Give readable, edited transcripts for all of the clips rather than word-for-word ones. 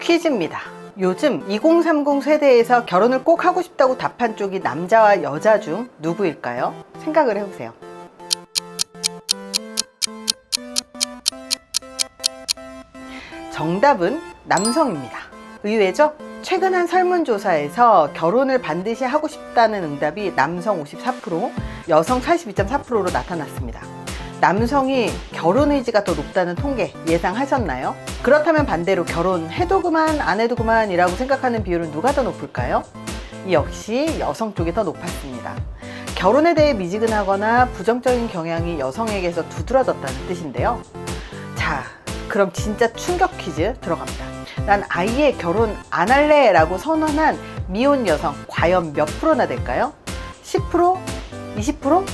퀴즈입니다. 요즘 2030 세대에서 결혼을 꼭 하고 싶다고 답한 쪽이 남자와 여자 중 누구일까요? 생각을 해보세요. 정답은 남성입니다. 의외죠? 최근 한 설문조사에서 결혼을 반드시 하고 싶다는 응답이 남성 54%, 여성 42.4%로 나타났습니다. 남성이 결혼 의지가 더 높다는 통계 예상하셨나요? 그렇다면 반대로 결혼해도 그만 안 해도 그만이라고 생각하는 비율은 누가 더 높을까요? 역시 여성 쪽이 더 높았습니다. 결혼에 대해 미지근하거나 부정적인 경향이 여성에게서 두드러졌다는 뜻인데요. 자, 그럼 진짜 충격 퀴즈 들어갑니다. 난 아예 결혼 안 할래 라고 선언한 미혼 여성 과연 몇 프로나 될까요? 10%? 20%?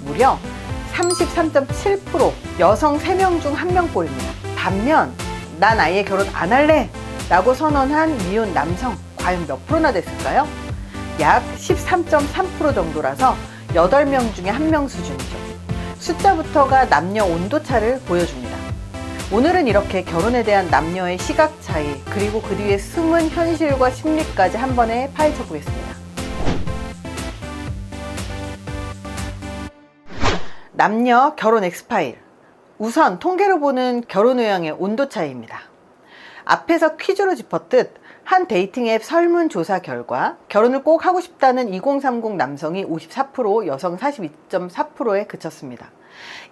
무려 33.7%, 여성 3명 중 1명꼴입니다. 반면 난 아예 결혼 안 할래 라고 선언한 미혼 남성 과연 몇 프로나 됐을까요? 약 13.3% 정도라서 8명 중에 1명 수준이죠. 숫자부터가 남녀 온도차를 보여줍니다. 오늘은 이렇게 결혼에 대한 남녀의 시각 차이, 그리고 그 뒤에 숨은 현실과 심리까지 한 번에 파헤쳐 보겠습니다. 남녀 결혼 엑스파일. 우선 통계로 보는 결혼 의향의 온도 차이입니다. 앞에서 퀴즈로 짚었듯 한 데이팅 앱 설문조사 결과 결혼을 꼭 하고 싶다는 2030 남성이 54%, 여성 42.4%에 그쳤습니다.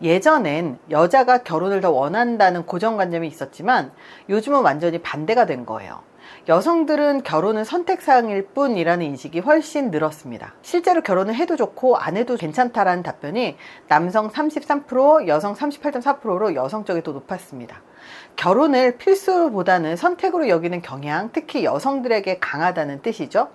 예전엔 여자가 결혼을 더 원한다는 고정관념이 있었지만 요즘은 완전히 반대가 된 거예요. 여성들은 결혼은 선택사항일 뿐이라는 인식이 훨씬 늘었습니다. 실제로 결혼을 해도 좋고 안 해도 괜찮다라는 답변이 남성 33%, 여성 38.4%로 여성 쪽이 더 높았습니다. 결혼을 필수보다는 선택으로 여기는 경향, 특히 여성들에게 강하다는 뜻이죠.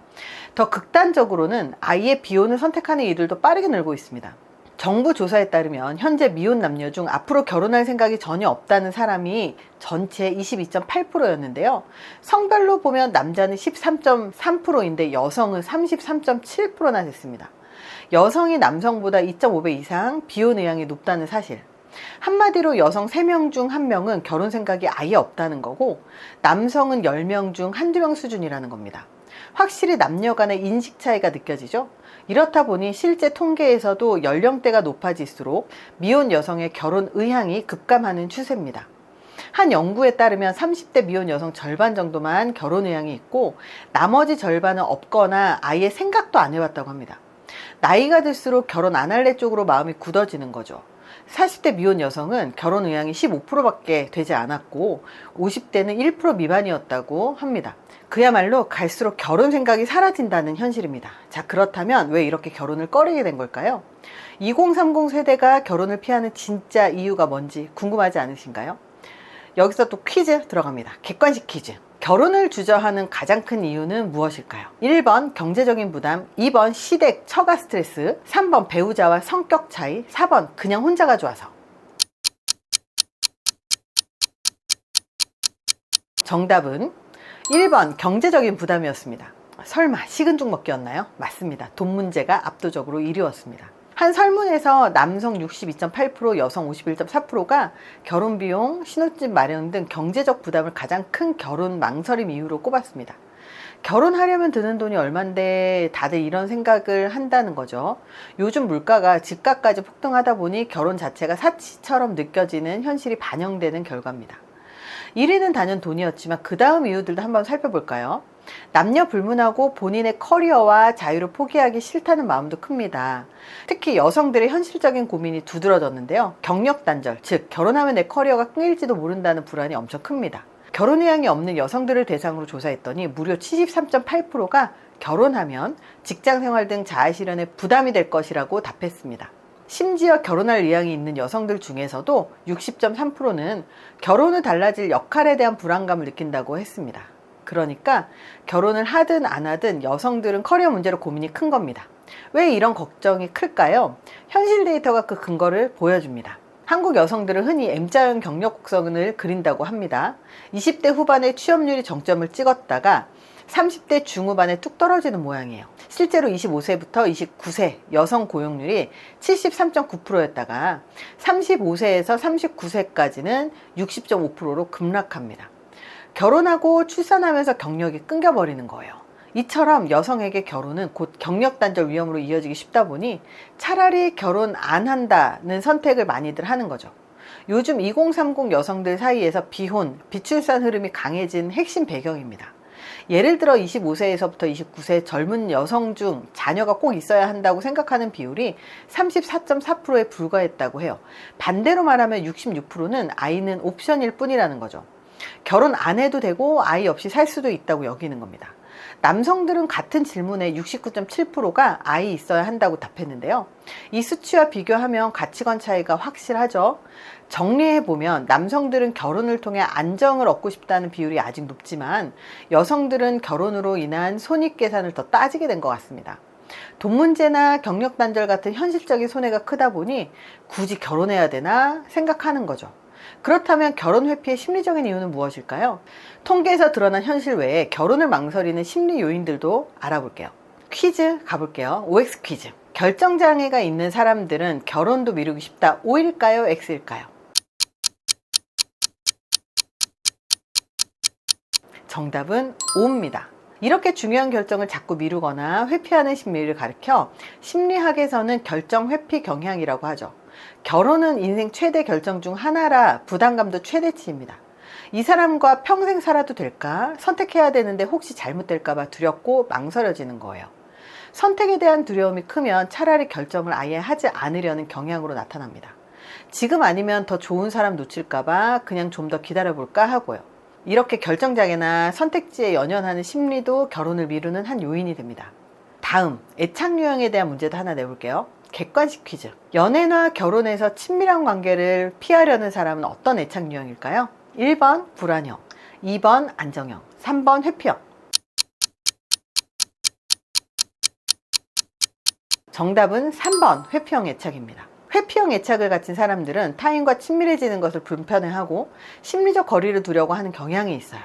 더 극단적으로는 아예 비혼을 선택하는 이들도 빠르게 늘고 있습니다. 정부 조사에 따르면 현재 미혼 남녀 중 앞으로 결혼할 생각이 전혀 없다는 사람이 전체 22.8%였는데요. 성별로 보면 남자는 13.3%인데 여성은 33.7%나 됐습니다. 여성이 남성보다 2.5배 이상 비혼 의향이 높다는 사실. 한마디로 여성 3명 중 1명은 결혼 생각이 아예 없다는 거고, 남성은 10명 중 한두 명 수준이라는 겁니다. 확실히 남녀 간의 인식 차이가 느껴지죠? 이렇다 보니 실제 통계에서도 연령대가 높아질수록 미혼 여성의 결혼 의향이 급감하는 추세입니다. 한 연구에 따르면 30대 미혼 여성 절반 정도만 결혼 의향이 있고 나머지 절반은 없거나 아예 생각도 안 해봤다고 합니다. 나이가 들수록 결혼 안 할래 쪽으로 마음이 굳어지는 거죠. 40대 미혼 여성은 결혼 의향이 15%밖에 되지 않았고 50대는 1% 미만이었다고 합니다. 그야말로 갈수록 결혼 생각이 사라진다는 현실입니다. 자, 그렇다면 왜 이렇게 결혼을 꺼리게 된 걸까요? 2030 세대가 결혼을 피하는 진짜 이유가 뭔지 궁금하지 않으신가요? 여기서 또 퀴즈 들어갑니다. 객관식 퀴즈. 결혼을 주저하는 가장 큰 이유는 무엇일까요? 1번 경제적인 부담, 2번 시댁 처가 스트레스, 3번 배우자와 성격 차이, 4번 그냥 혼자가 좋아서. 정답은 1번 경제적인 부담이었습니다. 설마 식은죽 먹기였나요? 맞습니다. 돈 문제가 압도적으로 1위였습니다. 한 설문에서 남성 62.8%, 여성 51.4%가 결혼 비용, 신혼집 마련 등 경제적 부담을 가장 큰 결혼 망설임 이유로 꼽았습니다. 결혼하려면 드는 돈이 얼만데 다들 이런 생각을 한다는 거죠. 요즘 물가가 집값까지 폭등하다 보니 결혼 자체가 사치처럼 느껴지는 현실이 반영되는 결과입니다. 1위는 단연 돈이었지만 그 다음 이유들도 한번 살펴볼까요? 남녀 불문하고 본인의 커리어와 자유를 포기하기 싫다는 마음도 큽니다. 특히 여성들의 현실적인 고민이 두드러졌는데요. 경력 단절, 즉 결혼하면 내 커리어가 끊길지도 모른다는 불안이 엄청 큽니다. 결혼 의향이 없는 여성들을 대상으로 조사했더니 무려 73.8%가 결혼하면 직장 생활 등 자아 실현에 부담이 될 것이라고 답했습니다. 심지어 결혼할 의향이 있는 여성들 중에서도 60.3%는 결혼 후 달라질 역할에 대한 불안감을 느낀다고 했습니다. 그러니까 결혼을 하든 안 하든 여성들은 커리어 문제로 고민이 큰 겁니다. 왜 이런 걱정이 클까요? 현실 데이터가 그 근거를 보여줍니다. 한국 여성들은 흔히 M자형 경력 곡선을 그린다고 합니다. 20대 후반에 취업률이 정점을 찍었다가 30대 중후반에 뚝 떨어지는 모양이에요. 실제로 25세부터 29세 여성 고용률이 73.9%였다가 35세에서 39세까지는 60.5%로 급락합니다. 결혼하고 출산하면서 경력이 끊겨버리는 거예요. 이처럼 여성에게 결혼은 곧 경력 단절 위험으로 이어지기 쉽다 보니 차라리 결혼 안 한다는 선택을 많이들 하는 거죠. 요즘 2030 여성들 사이에서 비혼, 비출산 흐름이 강해진 핵심 배경입니다. 예를 들어 25세에서부터 29세 젊은 여성 중 자녀가 꼭 있어야 한다고 생각하는 비율이 34.4%에 불과했다고 해요. 반대로 말하면 66%는 아이는 옵션일 뿐이라는 거죠. 결혼 안 해도 되고 아이 없이 살 수도 있다고 여기는 겁니다. 남성들은 같은 질문에 69.7%가 아이 있어야 한다고 답했는데요. 이 수치와 비교하면 가치관 차이가 확실하죠. 정리해보면 남성들은 결혼을 통해 안정을 얻고 싶다는 비율이 아직 높지만 여성들은 결혼으로 인한 손익계산을 더 따지게 된 것 같습니다. 돈 문제나 경력 단절 같은 현실적인 손해가 크다 보니 굳이 결혼해야 되나 생각하는 거죠. 그렇다면 결혼 회피의 심리적인 이유는 무엇일까요? 통계에서 드러난 현실 외에 결혼을 망설이는 심리 요인들도 알아볼게요. 퀴즈 가볼게요. OX 퀴즈. 결정장애가 있는 사람들은 결혼도 미루기 쉽다. O일까요? X일까요? 정답은 O입니다. 이렇게 중요한 결정을 자꾸 미루거나 회피하는 심리를 가리켜 심리학에서는 결정 회피 경향이라고 하죠. 결혼은 인생 최대 결정 중 하나라 부담감도 최대치입니다. 이 사람과 평생 살아도 될까? 선택해야 되는데 혹시 잘못될까봐 두렵고 망설여지는 거예요. 선택에 대한 두려움이 크면 차라리 결정을 아예 하지 않으려는 경향으로 나타납니다. 지금 아니면 더 좋은 사람 놓칠까봐 그냥 좀 더 기다려볼까 하고요. 이렇게 결정장애나 선택지에 연연하는 심리도 결혼을 미루는 한 요인이 됩니다. 다음, 애착 유형에 대한 문제도 하나 내볼게요. 객관식 퀴즈. 연애나 결혼에서 친밀한 관계를 피하려는 사람은 어떤 애착 유형일까요? 1번 불안형, 2번 안정형, 3번 회피형. 정답은 3번 회피형 애착입니다. 회피형 애착을 가진 사람들은 타인과 친밀해지는 것을 불편해하고 심리적 거리를 두려고 하는 경향이 있어요.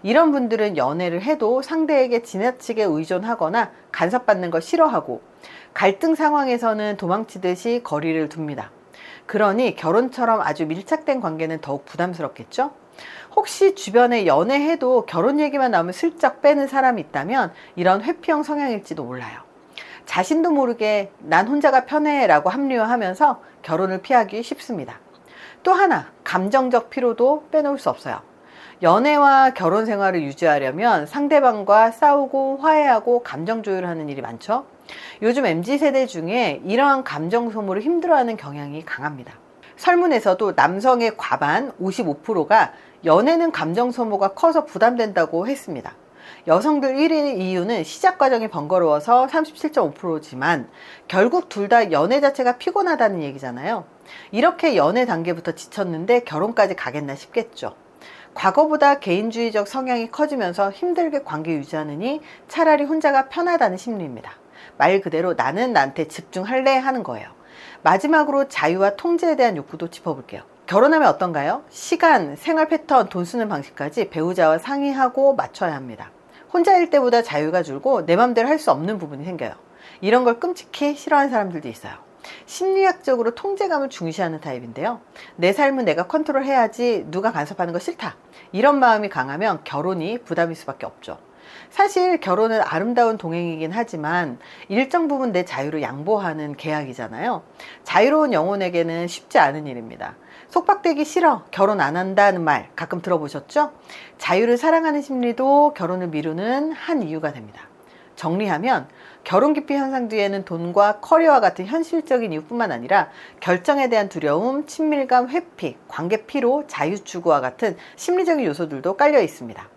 이런 분들은 연애를 해도 상대에게 지나치게 의존하거나 간섭받는 걸 싫어하고 갈등 상황에서는 도망치듯이 거리를 둡니다. 그러니 결혼처럼 아주 밀착된 관계는 더욱 부담스럽겠죠? 혹시 주변에 연애해도 결혼 얘기만 나오면 슬쩍 빼는 사람이 있다면 이런 회피형 성향일지도 몰라요. 자신도 모르게 난 혼자가 편해 라고 합리화하면서 결혼을 피하기 쉽습니다. 또 하나, 감정적 피로도 빼놓을 수 없어요. 연애와 결혼 생활을 유지하려면 상대방과 싸우고 화해하고 감정 조율하는 일이 많죠. 요즘 MZ세대 중에 이러한 감정 소모를 힘들어하는 경향이 강합니다. 설문에서도 남성의 과반 55%가 연애는 감정 소모가 커서 부담된다고 했습니다. 여성들 1위 이유는 시작 과정이 번거로워서 37.5%지만 결국 둘 다 연애 자체가 피곤하다는 얘기잖아요. 이렇게 연애 단계부터 지쳤는데 결혼까지 가겠나 싶겠죠. 과거보다 개인주의적 성향이 커지면서 힘들게 관계 유지하느니 차라리 혼자가 편하다는 심리입니다. 말 그대로 나는 나한테 집중할래 하는 거예요. 마지막으로 자유와 통제에 대한 욕구도 짚어볼게요. 결혼하면 어떤가요? 시간, 생활 패턴, 돈 쓰는 방식까지 배우자와 상의하고 맞춰야 합니다. 혼자일 때보다 자유가 줄고 내 맘대로 할 수 없는 부분이 생겨요. 이런 걸 끔찍히 싫어하는 사람들도 있어요. 심리학적으로 통제감을 중시하는 타입인데요. 내 삶은 내가 컨트롤해야지 누가 간섭하는 거 싫다. 이런 마음이 강하면 결혼이 부담일 수밖에 없죠. 사실 결혼은 아름다운 동행이긴 하지만 일정 부분 내 자유를 양보하는 계약이잖아요. 자유로운 영혼에게는 쉽지 않은 일입니다. 속박되기 싫어, 결혼 안 한다는 말 가끔 들어보셨죠? 자유를 사랑하는 심리도 결혼을 미루는 한 이유가 됩니다. 정리하면 결혼 기피 현상 뒤에는 돈과 커리어와 같은 현실적인 이유뿐만 아니라 결정에 대한 두려움, 친밀감, 회피, 관계 피로, 자유 추구와 같은 심리적인 요소들도 깔려 있습니다.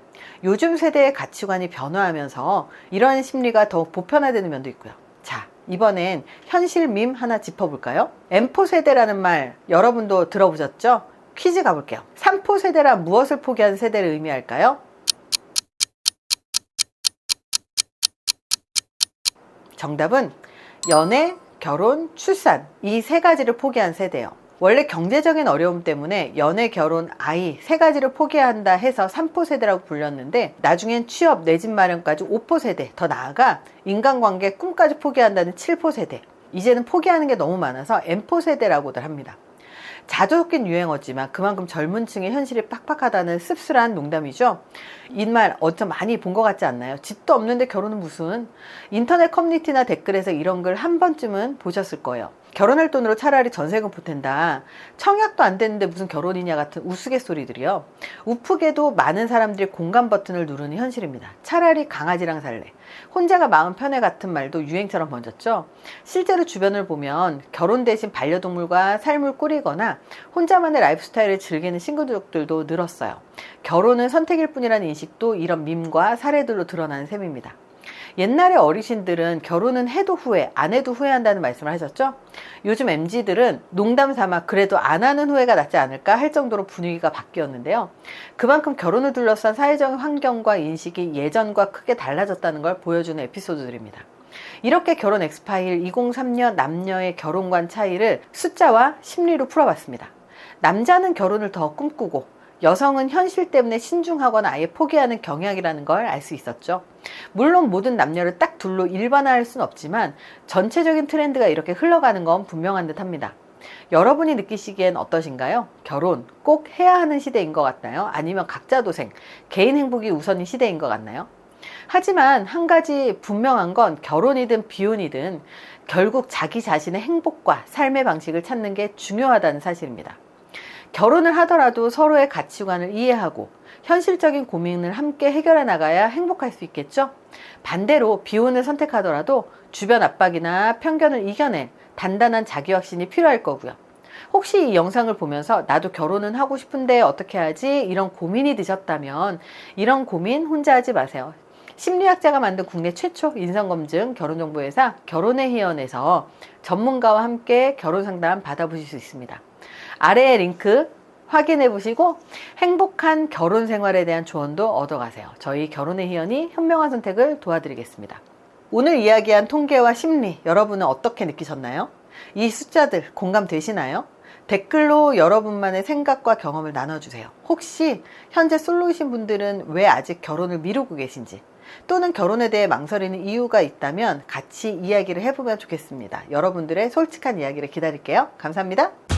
요즘 세대의 가치관이 변화하면서 이러한 심리가 더욱 보편화되는 면도 있고요. 자, 이번엔 현실 밈 하나 짚어볼까요? M4 세대라는 말 여러분도 들어보셨죠? 퀴즈 가볼게요. 3포 세대란 무엇을 포기한 세대를 의미할까요? 정답은 연애, 결혼, 출산 이 세 가지를 포기한 세대예요. 원래 경제적인 어려움 때문에 연애, 결혼, 아이 세 가지를 포기해야 한다 해서 3포 세대라고 불렸는데 나중엔 취업, 내 집 마련까지 5포 세대, 더 나아가 인간관계, 꿈까지 포기한다는 7포 세대, 이제는 포기하는 게 너무 많아서 M포 세대라고들 합니다. 자주 섞인 유행어지만 그만큼 젊은 층의 현실이 빡빡하다는 씁쓸한 농담이죠. 이 말 어쩜 많이 본 것 같지 않나요? 집도 없는데 결혼은 무슨. 인터넷 커뮤니티나 댓글에서 이런 글 한 번쯤은 보셨을 거예요. 결혼할 돈으로 차라리 전세금 보탠다, 청약도 안 됐는데 무슨 결혼이냐 같은 우스갯소리들이요. 우프게도 많은 사람들이 공감 버튼을 누르는 현실입니다. 차라리 강아지랑 살래, 혼자가 마음 편해 같은 말도 유행처럼 번졌죠. 실제로 주변을 보면 결혼 대신 반려동물과 삶을 꾸리거나 혼자만의 라이프 스타일을 즐기는 싱글족들도 늘었어요. 결혼은 선택일 뿐이라는 인식도 이런 밈과 사례들로 드러나는 셈입니다. 옛날에 어르신들은 결혼은 해도 후회, 안 해도 후회한다는 말씀을 하셨죠. 요즘 MZ들은 농담 삼아 그래도 안 하는 후회가 낫지 않을까 할 정도로 분위기가 바뀌었는데요. 그만큼 결혼을 둘러싼 사회적 환경과 인식이 예전과 크게 달라졌다는 걸 보여주는 에피소드들입니다. 이렇게 결혼 엑스파일 2003년 남녀의 결혼관 차이를 숫자와 심리로 풀어봤습니다. 남자는 결혼을 더 꿈꾸고 여성은 현실 때문에 신중하거나 아예 포기하는 경향이라는 걸 알 수 있었죠. 물론 모든 남녀를 딱 둘로 일반화할 수는 없지만 전체적인 트렌드가 이렇게 흘러가는 건 분명한 듯 합니다. 여러분이 느끼시기엔 어떠신가요? 결혼 꼭 해야 하는 시대인 것 같나요? 아니면 각자 도생, 개인 행복이 우선인 시대인 것 같나요? 하지만 한 가지 분명한 건 결혼이든 비혼이든 결국 자기 자신의 행복과 삶의 방식을 찾는 게 중요하다는 사실입니다. 결혼을 하더라도 서로의 가치관을 이해하고 현실적인 고민을 함께 해결해 나가야 행복할 수 있겠죠? 반대로 비혼을 선택하더라도 주변 압박이나 편견을 이겨낼 단단한 자기 확신이 필요할 거고요. 혹시 이 영상을 보면서 나도 결혼은 하고 싶은데 어떻게 하지? 이런 고민이 드셨다면 이런 고민 혼자 하지 마세요. 심리학자가 만든 국내 최초 인성검증 결혼정보회사 결혼의 희연에서 전문가와 함께 결혼 상담 받아보실 수 있습니다. 아래의 링크 확인해 보시고 행복한 결혼 생활에 대한 조언도 얻어가세요. 저희 결혼의 희연이 현명한 선택을 도와드리겠습니다. 오늘 이야기한 통계와 심리, 여러분은 어떻게 느끼셨나요? 이 숫자들 공감되시나요? 댓글로 여러분만의 생각과 경험을 나눠주세요. 혹시 현재 솔로이신 분들은 왜 아직 결혼을 미루고 계신지, 또는 결혼에 대해 망설이는 이유가 있다면 같이 이야기를 해보면 좋겠습니다. 여러분들의 솔직한 이야기를 기다릴게요. 감사합니다.